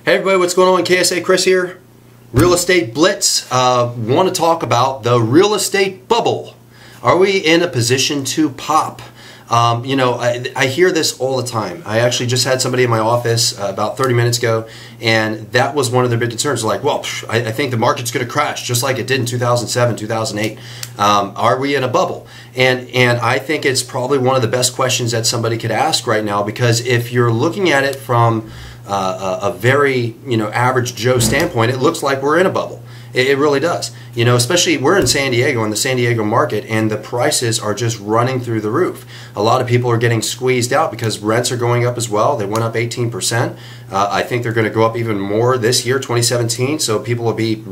Hey everybody, what's going on? KSA Kris here. Real Estate Blitz. Want to talk about the real estate bubble. Are we in a position to pop? You know, I hear this all the time. I actually just had somebody in my office about 30 minutes ago, and that was one of their big concerns. Like, well, I think the market's going to crash just like it did in 2007, 2008. Are we in a bubble? And I think it's probably one of the best questions that somebody could ask right now, because if you're looking at it from a very, average Joe standpoint, it looks like we're in a bubble. It really does. You know, especially we're in San Diego, in the San Diego market, and the prices are just running through the roof. A lot of people are getting squeezed out because rents are going up as well. They went up 18%. I think they're going to go up even more this year, 2017, so people will be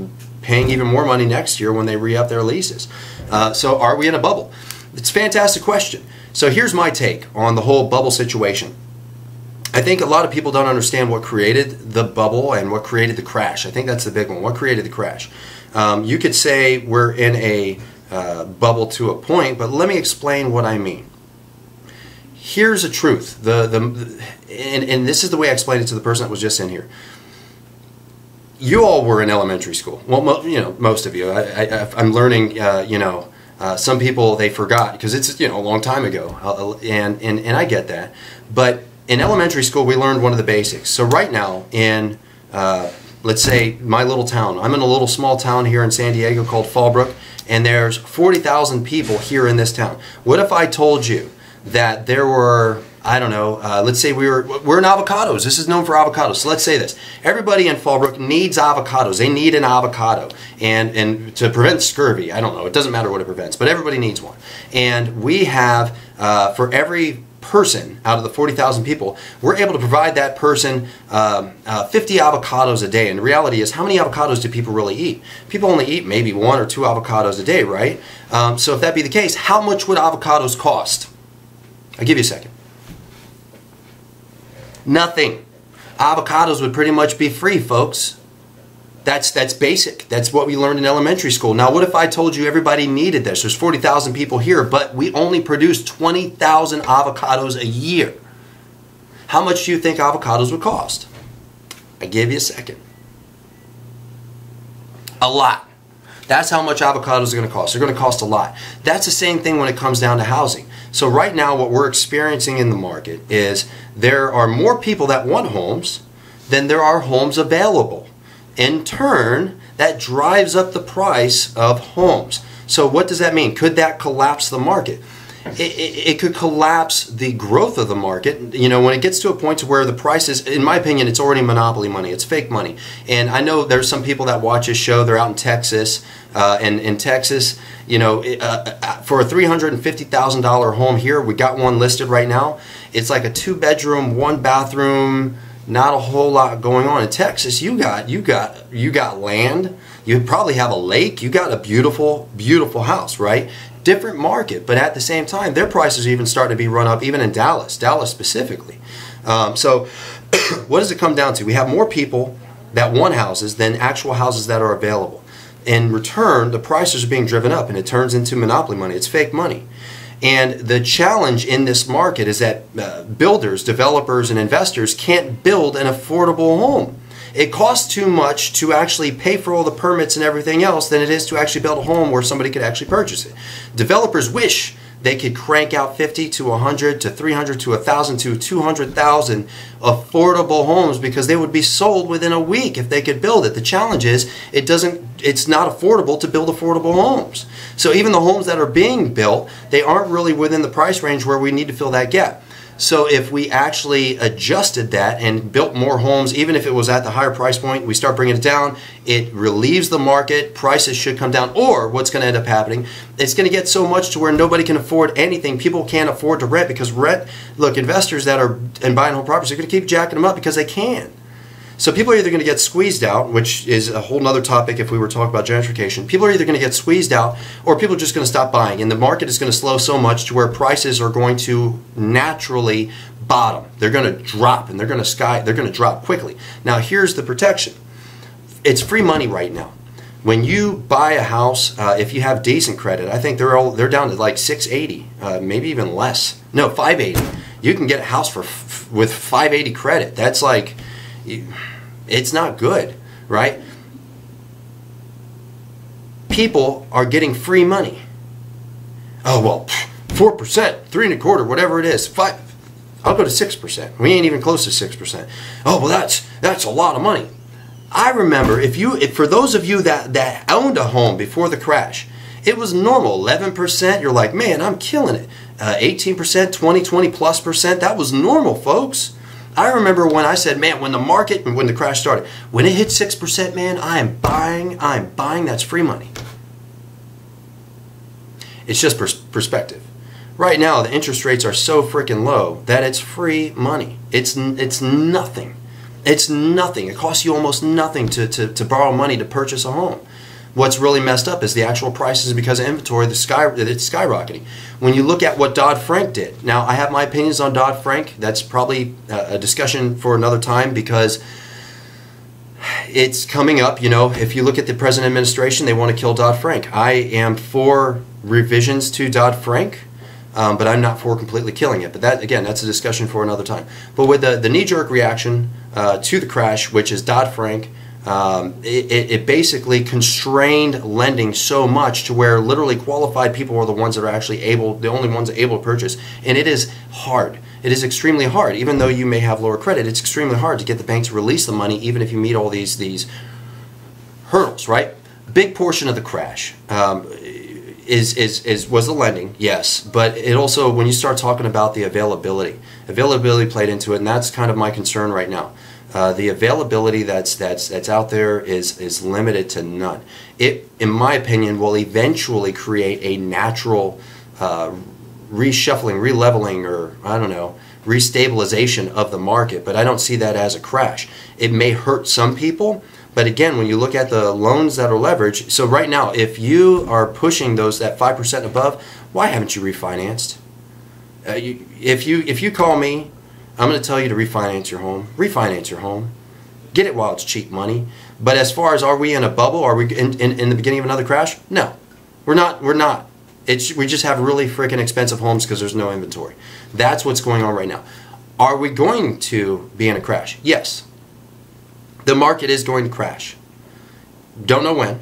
paying even more money next year when they re-up their leases. So are we in a bubble? It's a fantastic question. So here's my take on the whole bubble situation. I think a lot of people don't understand what created the bubble and what created the crash. I think that's the big one. What created the crash? You could say we're in a bubble to a point, but let me explain what I mean. Here's the truth. And this is the way I explained it to the person that was just in here. You all were in elementary school. Well, most of you. I'm learning, some people, they forgot because it's, a long time ago. And I get that. But in elementary school, we learned one of the basics. So right now, in, let's say, my little town, I'm in a little small town here in San Diego called Fallbrook, and there's 40,000 people here in this town. What if I told you that there were, I don't know, let's say we're in avocados. This is known for avocados. So let's say this. Everybody in Fallbrook needs avocados. They need an avocado. And to prevent scurvy, I don't know, it doesn't matter what it prevents, but everybody needs one. And we have, for every person out of the 40,000 people, we're able to provide that person 50 avocados a day. And the reality is, how many avocados do people really eat? People only eat maybe 1 or 2 avocados a day, right? So if that be the case, how much would avocados cost? I'll give you a second. Nothing. Avocados would pretty much be free, folks. That's basic. That's what we learned in elementary school. Now, what if I told you everybody needed this? There's 40,000 people here, but we only produce 20,000 avocados a year. How much do you think avocados would cost? I give you a second. A lot. That's how much avocados are going to cost. They're going to cost a lot. That's the same thing when it comes down to housing. So right now, what we're experiencing in the market is there are more people that want homes than there are homes available. In turn, that drives up the price of homes. So what does that mean? Could that collapse the market? It could collapse the growth of the market. You know, when it gets to a point to where the prices, in my opinion, it's already monopoly money. It's fake money. And I know there's some people that watch this show. They're out in Texas. And in Texas, for a $350,000 home here, we got one listed right now. It's like a 2-bedroom, 1-bathroom. Not a whole lot going on in Texas. You got land. You probably have a lake. You got a beautiful, beautiful house, right? Different market, but at the same time, their prices are even starting to be run up, even in Dallas specifically. So, what does it come down to? We have more people that want houses than actual houses that are available. In return, the prices are being driven up, and it turns into monopoly money. It's fake money. And the challenge in this market is that builders, developers, and investors can't build an affordable home. It costs too much to actually pay for all the permits and everything else than it is to actually build a home where somebody could actually purchase it. Developers wish they could crank out 50 to 100 to 300 to 1,000 to 200,000 affordable homes because they would be sold within a week if they could build it. The challenge is it's not affordable to build affordable homes. So even the homes that are being built, they aren't really within the price range where we need to fill that gap. So if we actually adjusted that and built more homes, even if it was at the higher price point, we start bringing it down, it relieves the market, prices should come down. Or what's going to end up happening, it's going to get so much to where nobody can afford anything. People can't afford to rent because look, investors that are buying home properties are going to keep jacking them up because they can. So people are either going to get squeezed out, which is a whole other topic if we were talking about gentrification. People are either going to get squeezed out or people are just going to stop buying. And the market is going to slow so much to where prices are going to naturally bottom. They're going to drop and they're going to drop quickly. Now here's the protection. It's free money right now. When you buy a house, if you have decent credit, I think they're down to like 680, maybe even less. No, 580. You can get a house with 580 credit. That's like It's not good, right? People are getting free money. Oh, well, 4%, 3.25%, whatever it is, 5. I'll go to 6%. We ain't even close to 6%. Oh, well, that's a lot of money. I remember, if for those of you that owned a home before the crash, it was normal, 11%. You're like, man, I'm killing it. 18%, 20+%. That was normal, folks. I remember when I said, man, when the crash started, when it hit 6%, man, I'm buying, that's free money. It's just perspective. Right now, the interest rates are so freaking low that it's free money. It's nothing. It's nothing. It costs you almost nothing to borrow money to purchase a home. What's really messed up is the actual prices because of inventory. It's skyrocketing. When you look at what Dodd-Frank did. Now, I have my opinions on Dodd-Frank. That's probably a discussion for another time because it's coming up. You know, if you look at the present administration, they want to kill Dodd-Frank. I am for revisions to Dodd-Frank, but I'm not for completely killing it. But that, again, that's a discussion for another time. But with the knee-jerk reaction to the crash, which is Dodd-Frank, it basically constrained lending so much to where literally qualified people are the ones that are actually the only ones able to purchase. And it is hard. It is extremely hard. Even though you may have lower credit, it's extremely hard to get the bank to release the money, even if you meet all these hurdles, right? Big portion of the crash was the lending, yes, but it also, when you start talking about the availability played into it, and that's kind of my concern right now. The availability that's out there is limited to none. It, in my opinion, will eventually create a natural reshuffling, releveling, or I don't know, restabilization of the market. But I don't see that as a crash. It may hurt some people, but again, when you look at the loans that are leveraged, so right now, if you are pushing that 5% above, why haven't you refinanced? If you call me, I'm going to tell you to refinance your home. Refinance your home. Get it while it's cheap money. But as far as, are we in a bubble? Are we in the beginning of another crash? No, we're not. We're not. We just have really freaking expensive homes because there's no inventory. That's what's going on right now. Are we going to be in a crash? Yes. The market is going to crash. Don't know when.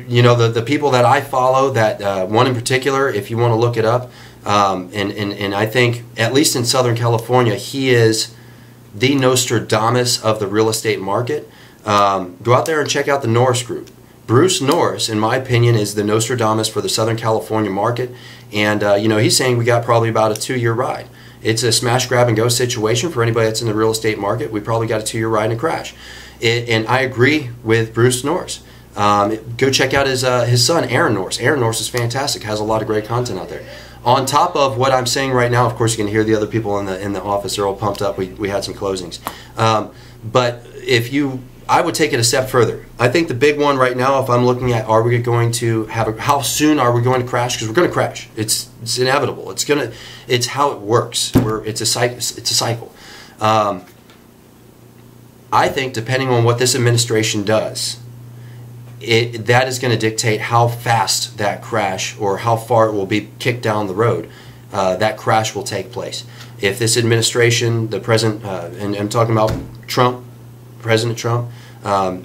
You know, the people that I follow, that one in particular, if you want to look it up, and I think, at least in Southern California, he is the Nostradamus of the real estate market. Go out there and check out the Norris Group. Bruce Norris, in my opinion, is the Nostradamus for the Southern California market. And, you know, he's saying we got probably about a 2-year ride. It's a smash, grab, and go situation for anybody that's in the real estate market. We probably got a 2-year ride and a crash. And I agree with Bruce Norris. Go check out his son, Aaron Norris. Aaron Norris is fantastic. Has a lot of great content out there. On top of what I'm saying right now, of course, you can hear the other people in the office. They're all pumped up. We had some closings. But I would take it a step further. I think the big one right now, if I'm looking at, are we going to have how soon are we going to crash? Because we're going to crash. It's inevitable. It's how it works. It's a cycle. I think depending on what this administration does, that is going to dictate how fast that crash, or how far it will be kicked down the road, that crash will take place. If this administration, the present, and I'm talking about Trump, President Trump,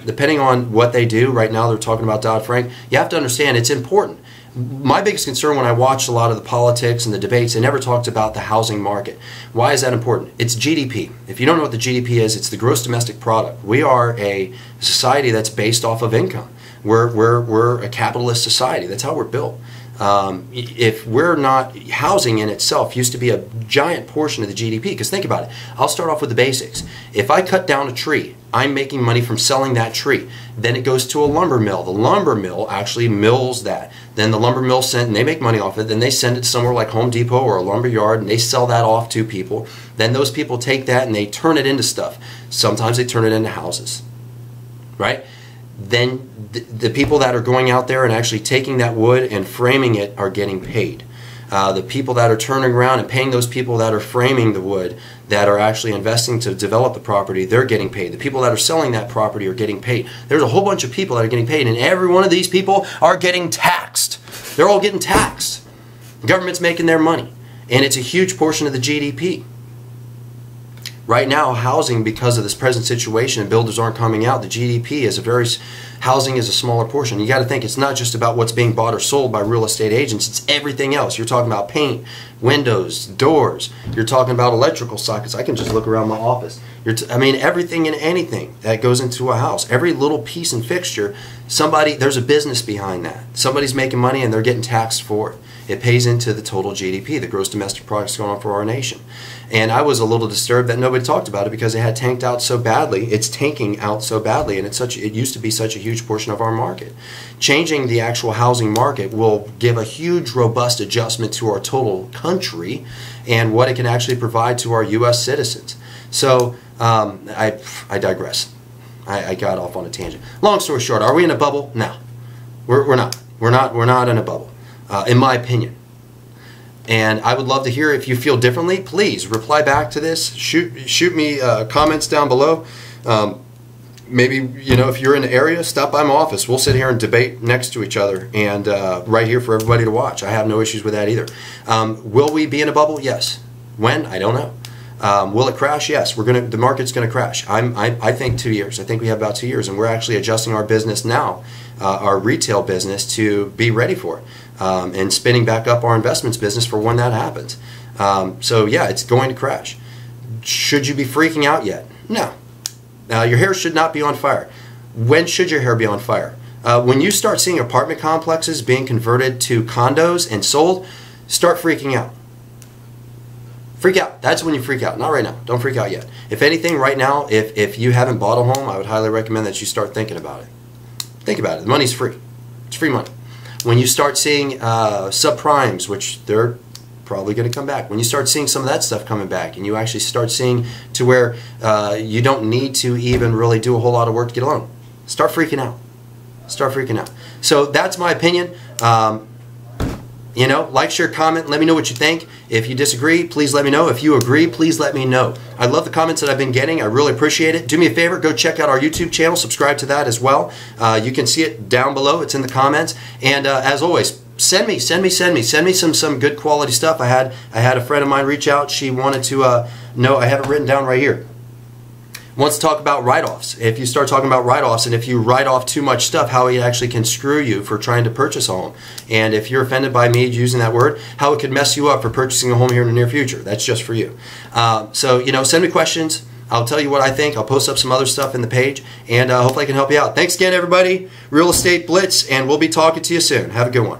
depending on what they do, right now they're talking about Dodd-Frank, you have to understand it's important. My biggest concern when I watched a lot of the politics and the debates, they never talked about the housing market. Why is that important? It's GDP. If you don't know what the GDP is, it's the gross domestic product. We are a society that's based off of income. We're a capitalist society. That's how we're built. If we're not, housing in itself used to be a giant portion of the GDP, because think about it. I'll start off with the basics. If I cut down a tree, I'm making money from selling that tree. Then it goes to a lumber mill. The lumber mill actually mills that. Then the lumber mill and they make money off it. Then they send it somewhere like Home Depot or a lumber yard, and they sell that off to people. Then those people take that and they turn it into stuff. Sometimes they turn it into houses, right? Then the people that are going out there and actually taking that wood and framing it are getting paid. The people that are turning around and paying those people that are framing the wood, that are actually investing to develop the property, they're getting paid. The people that are selling that property are getting paid. There's a whole bunch of people that are getting paid, and every one of these people are getting taxed. They're all getting taxed. The government's making their money, and it's a huge portion of the GDP. Right now, housing, because of this present situation and builders aren't coming out, the GDP is housing is a smaller portion. You got to think it's not just about what's being bought or sold by real estate agents, it's everything else. You're talking about paint, windows, doors, you're talking about electrical sockets. I can just look around my office. I mean, everything and anything that goes into a house, every little piece and fixture, there's a business behind that. Somebody's making money and they're getting taxed for it. It pays into the total GDP, the gross domestic product going on for our nation. And I was a little disturbed that nobody talked about it because it had tanked out so badly. It's tanking out so badly, and it used to be such a huge portion of our market. Changing the actual housing market will give a huge, robust adjustment to our total country and what it can actually provide to our U.S. citizens. So I digress. I got off on a tangent. Long story short, are we in a bubble? No, we're not. We're not in a bubble, in my opinion. And I would love to hear if you feel differently. Please reply back to this. Shoot me comments down below. Maybe, if you're in the area, stop by my office. We'll sit here and debate next to each other, and right here for everybody to watch. I have no issues with that either. Will we be in a bubble? Yes. When? I don't know. Will it crash? Yes. The market's going to crash. I think 2 years. I think we have about 2 years, and we're actually adjusting our business now, our retail business, to be ready for it, and spinning back up our investments business for when that happens. So yeah, it's going to crash. Should you be freaking out yet? No. Your hair should not be on fire. When should your hair be on fire? When you start seeing apartment complexes being converted to condos and sold, start freaking out. Freak out. That's when you freak out. Not right now. Don't freak out yet. If anything, right now, if you haven't bought a home, I would highly recommend that you start thinking about it. Think about it. The money's free. It's free money. When you start seeing subprimes, which they're probably going to come back, when you start seeing some of that stuff coming back, and you actually start seeing to where you don't need to even really do a whole lot of work to get a loan, start freaking out. Start freaking out. So that's my opinion. Like, share, comment, let me know what you think. If you disagree, please let me know. If you agree, please let me know. I love the comments that I've been getting. I really appreciate it. Do me a favor, go check out our YouTube channel, subscribe to that as well. You can see it down below. It's in the comments. And as always, send me some good quality stuff. I had a friend of mine reach out. She wanted to know, I have it written down right here. Wants to talk about write-offs. If you start talking about write-offs, and if you write off too much stuff, how it actually can screw you for trying to purchase a home. And if you're offended by me using that word, how it could mess you up for purchasing a home here in the near future. That's just for you. So, send me questions. I'll tell you what I think. I'll post up some other stuff in the page, and hopefully I can help you out. Thanks again, everybody. Real Estate Blitz, and we'll be talking to you soon. Have a good one.